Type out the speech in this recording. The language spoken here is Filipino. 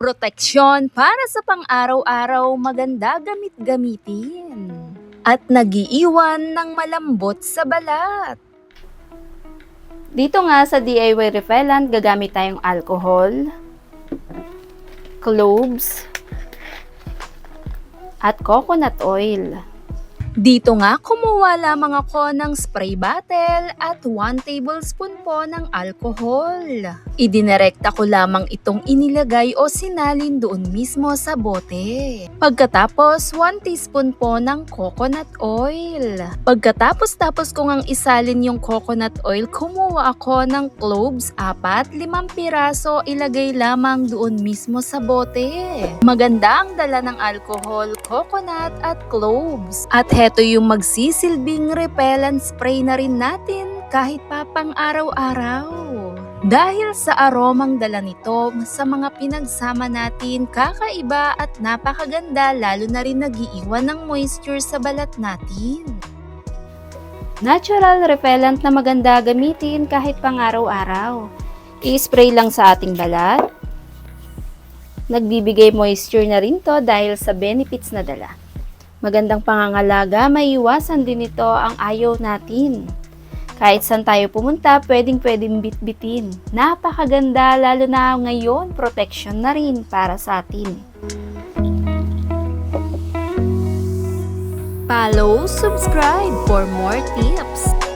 Proteksyon para sa pang-araw-araw, maganda gamit-gamitin. At nagiiwan ng malambot sa balat. Dito nga sa DIY repellent, gagamit tayong alcohol, cloves, at coconut oil. Dito nga kumuha lamang ako ng spray bottle at 1 tablespoon po ng alcohol. Idinirekta ko lamang itong inilagay o sinalin doon mismo sa bote. Pagkatapos 1 teaspoon po ng coconut oil. Pagkatapos ko ngang isalin yung coconut oil, kumuha ako ng cloves 4-5 piraso, ilagay lamang doon mismo sa bote. Maganda ang dala ng alcohol, coconut at cloves. At heto yung magsisilbing repellent spray na rin natin kahit pa pang araw-araw. Dahil sa aromang dala nito sa mga pinagsama natin, kakaiba at napakaganda, lalo na rin nagiiwan ng moisture sa balat natin. Natural repellent na maganda gamitin kahit pang araw-araw. I-spray lang sa ating balat. Nagbibigay moisture na rin to dahil sa benefits na dala. Magandang pangangalaga, may iwasan din ito ang ayaw natin. Kahit saan tayo pumunta, pwedeng bitbitin. Napakaganda, lalo na ngayon, protection na rin para sa atin. Follow, subscribe for more tips.